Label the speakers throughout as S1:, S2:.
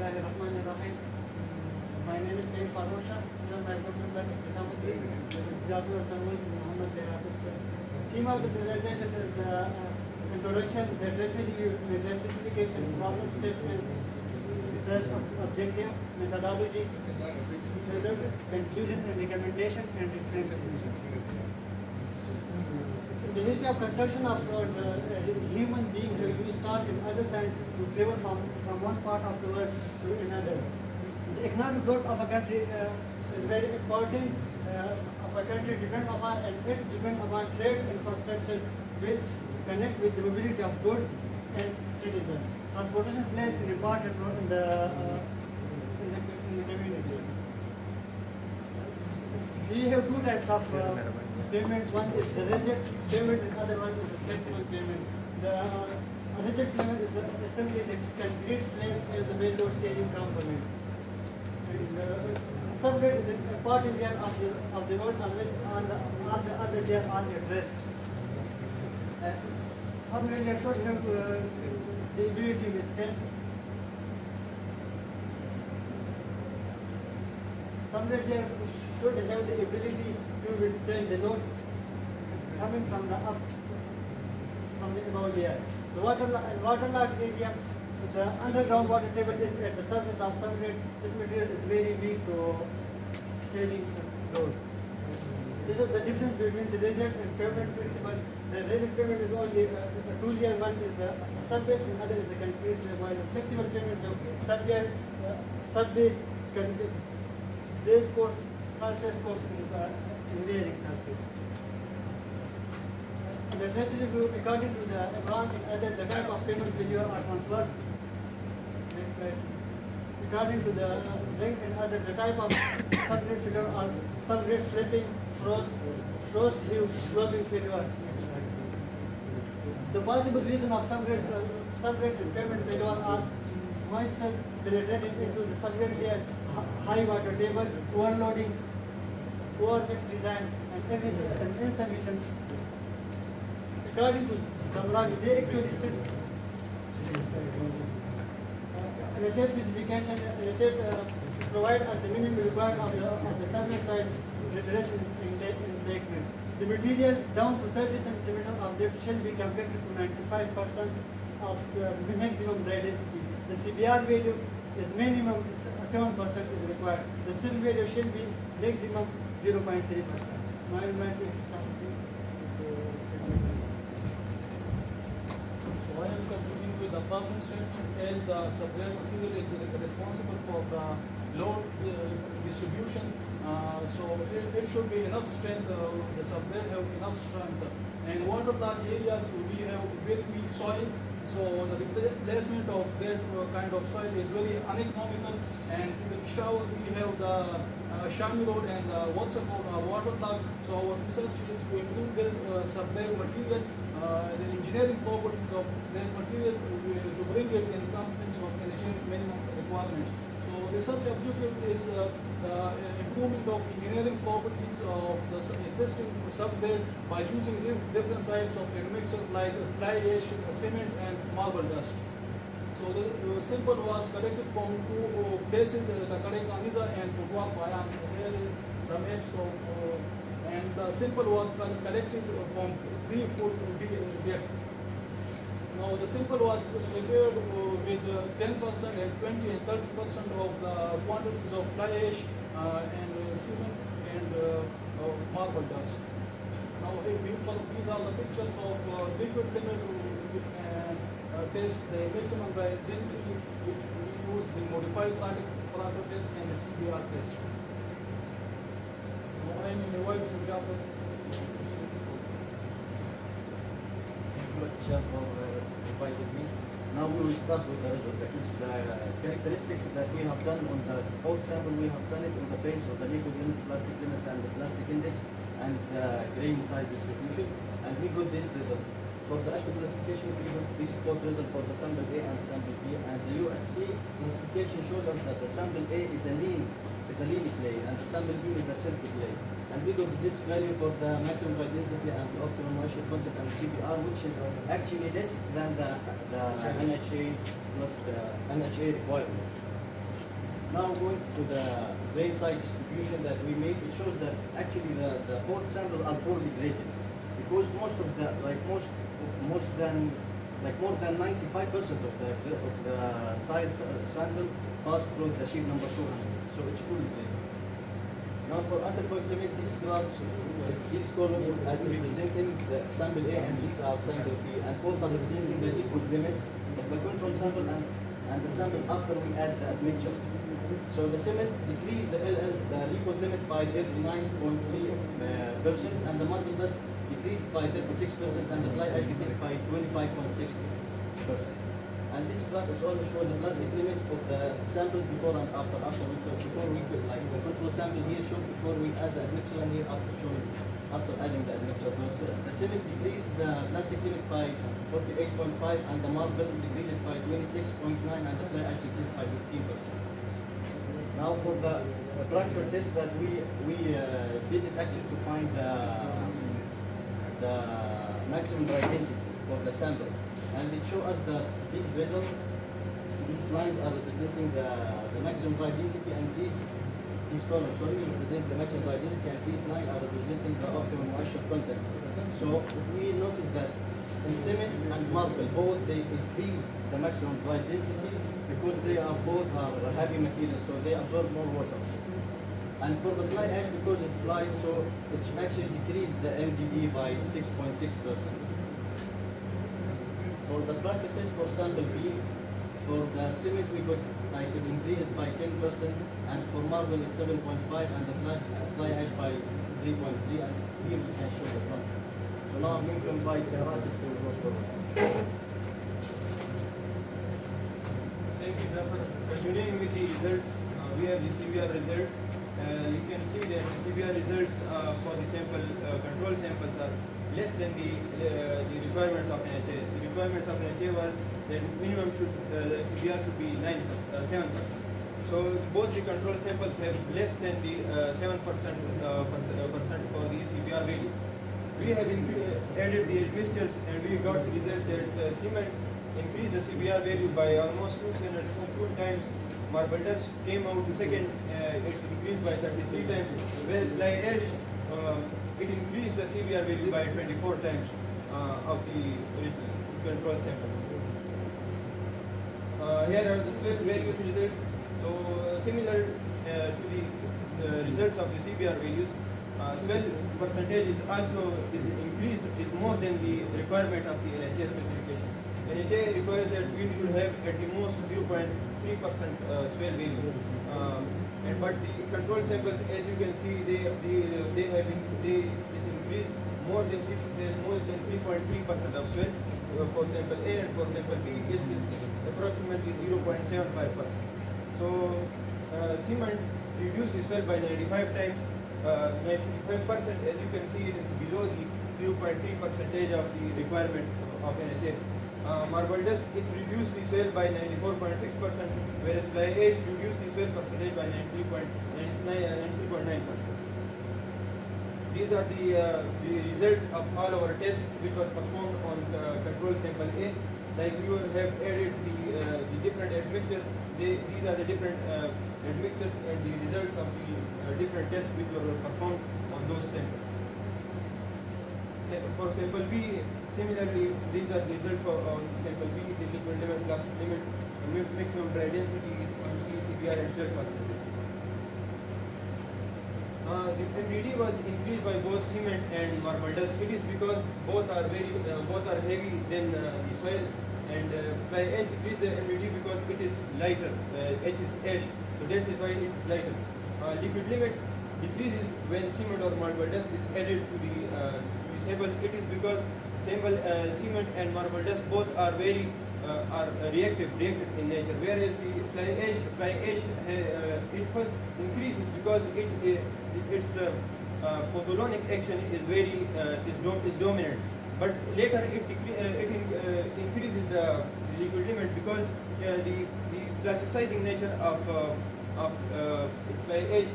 S1: Bismillahirrahmanirrahim. My name is Sayyid Farosha. I'm a group member of Islamabad. Jafar Tanwin Muhammad Berasif sir. Theme of the presentation is the introduction, literature review, measure specification, problem statement, research objective, methodology, result, conclusion and recommendation, and reference. The history of construction of human being, you start in other side to travel from one part of the world to another. The economic growth of a country is very important. Of a country depend upon, and it's depend upon trade and construction, which connect with the mobility of goods and citizens. Transportation plays an important role in the community. We have two types of payments. One is the rigid payment, and other one is the flexible payment. The rigid payment is simply the concrete slab as the main load carrying component. Subgrade is a part in there of the road, unless on the other there on at rest. Subgrade should have the ability to stand. Subgrade should have the ability to withstand the load coming from the above layer. The waterlogged area, the underground water table is at the surface of subgrade. This material is very weak to carrying load. This is the difference between the rigid and pavement flexible. The rigid pavement is only a two-layer. One is the subbase and other is the concrete slab. While the flexible pavement, the subbase, base course, surface course is layering surface. The test review, according to the Abraham and other, the type of payment failure are transverse. Next slide. According to the zinc and other, the type of subgrade failure are subgrade slipping, frost heave, sloping failure. The possible reason of subgrade and pavement failure are moisture penetrating into the subgrade layer, high water table, overloading, poor mixed design, and insufficient. According to Zamrani, they actually still LHS specification, LHS provide us the minimum required of the subgrade side reduction embankment. The material down to 30 cm of depth shall be compacted to 95% of the maximum dry density. The CBR value is minimum 7% is required. The sill value shall be maximum 0.3%.
S2: So I am concluding with the problem statement as the subgrade material is responsible for the load distribution. So it should be enough strength, the subgrade have enough strength. And waterlogged areas, we have very weak soil. So the replacement of that kind of soil is very uneconomical. And in the Peshawar we have the Shami Road and the Watsa Road are waterlogged. So our research is to improve the subgrade material, the engineering properties of that material to bring it in compliance of engineering minimum requirements. So research objective is the improvement of engineering properties of the existing subgrade by using different types of admixture like fly ash, cement, and marble dust. So the sample was collected from two places, Kakare Kaniza and Putwak Bayan. Here is the maps of, and the sample was collected from 3 foot depth. Now the sample was prepared with 10% and 20 and 30% of the quantities of fly ash and cement and marble dust. Now these are the pictures of liquid limit and test the maximum dry density, which we use the modified parameter test and the CBR test. Now I am inviting Jafar.
S3: Invited me. Now we will start with the result. The characteristics that we have done on the whole sample, we have done it on the base of the liquid limit, plastic limit, and the plastic index, and the grain size distribution, and we got this result. For the Ashby classification, we got these both results for the sample A and sample B, and the USC classification shows us that the sample A is a lean clay, and the sample B is the silky clay. And we got this value for the maximum dry density and the optimum moisture content and CBR, which is actually less than the NHA plus the NHA requirement. now going to the grain side distribution that we made, it shows that actually the both samples are poorly graded because most of the more than 95% of the side sample passed through the sheet number 200, so it's poorly graded. Now for underpoint limit, these graphs, these columns are representing the sample A and these are sample B, and both are representing the liquid limits of the control sample and the sample after we add the admixtures. So the cement decreased the liquid limit by 39.3%, and the marble dust decreased by 36%, and the fly ash decreased by 25.6%. And this graph is also showing the plastic limit of the samples before and after. Before we put like the control sample here showed before we add the admixture, and here after adding the admixture. The cement decreased the plastic limit by 48.5, and the marble decreased by 26.9, and the fly ash decreased by 15%. Now for the practical test that we did it actually to find the maximum dry density for the sample, and it shows us these results. These lines are representing the maximum dry density, and these columns represent the maximum dry density, and these lines are representing the optimum moisture content. So if we notice that in cement and marble, both they increase the maximum dry density because they are both heavy materials, so they absorb more water. And for the fly ash, because it's light, so it actually decreased the MDD by 6.6%. For the practical test for sample B, for the cement we could increase it by 10%, and for marble it's 7.5, and the fly ash by 3.3, and here we can show the graph. So now I'm going to invite Rasif to go forward.
S4: Thank you, Jafar. Continuing with the results, we have the CBR results. You can see that the CBR results for the sample control samples are less than the requirements of NHA. The requirements of NHA was that minimum the CBR should be 7%. So both the control samples have less than the 7% percent for the CBR values. We have added the admixtures, and we got the result that cement increased the CBR value by almost 2 times. Marble dust came out second, it increased by 33 times, whereas fly ash, it increased the CBR value by 24 times of the original control samples. Here are the swell values results. So similar to the results of the CBR values, swell percentage is also increased, is more than the requirement of the NHA specification. NHA requires that we should have at the most 0.3% swell value. But the control samples, as you can see, this increased more than 3.3% of swell for sample A, and for sample B it is approximately 0.75%. So cement reduced the swell by 95 times. 95%, as you can see, it is below the 0.3% of the requirement of NHA. Marble dust, it reduced the swell by 94.6%, whereas fly ash reduced the swell percentage by 93.9%. These are the results of all our tests which were performed on the control sample A. Like we have added the different admixtures. These are the different admixtures and the results of the different tests which were performed on those samples. For sample B, similarly, these are the results for sample B, the liquid limit plus limit, maximum dry density is CBR and swell percentage. The MDD was increased by both cement and marble dust. It is because both are heavy than the soil, and fly ash decreased the MDD because it is lighter. H is ash, so that is why it is lighter. Liquid limit decreases when cement or marble dust is added to the sample. It is because cement and marble dust both are very reactive in nature, whereas the fly ash it first increases because its pozzolanic action is dominant, but later it increases the liquid limit because the plasticizing nature of fly ash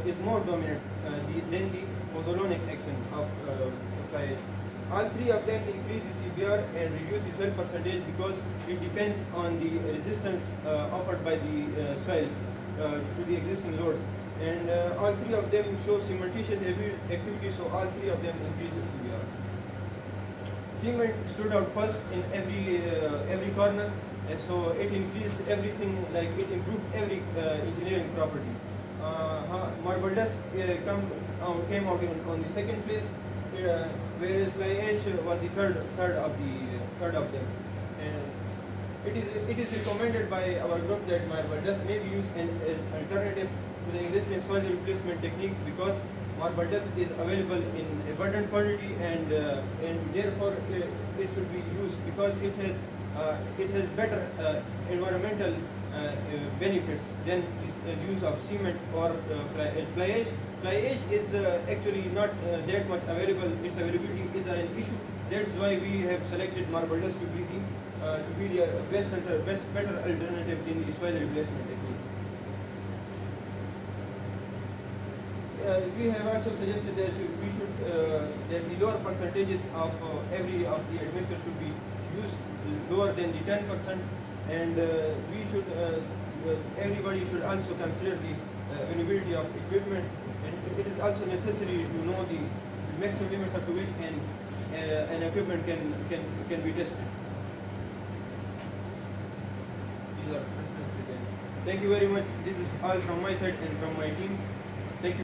S4: is more dominant than the pozzolanic action of fly ash. All three of them increase the CBR and reduce the swell percentage because it depends on the resistance offered by the soil. to the existing loads. And all three of them show cementitious activity, so all three of them increases CBR. Cement stood out first in every corner, and so it increased everything, like it improved every engineering property. Marble dust came out on the second place, whereas fly ash was the third of them. And it is recommended by our group that marble dust may be used as alternative to the existing soil replacement technique, because marble dust is available in abundant quantity, and therefore it should be used because it has better environmental benefits than the use of cement or fly ash. Fly ash is actually not that much available. Its availability is an issue. That's why we have selected marble dust to be the better alternative in the soil replacement technique. We have also suggested that we should that the lower percentages of every of the admixture should be used lower than the 10%, and we should everybody should also consider the availability of equipment, and it is also necessary to know the maximum limits up to which an equipment can be tested. These are references again. Thank you very much. This is all from my side and from my team. Thank you.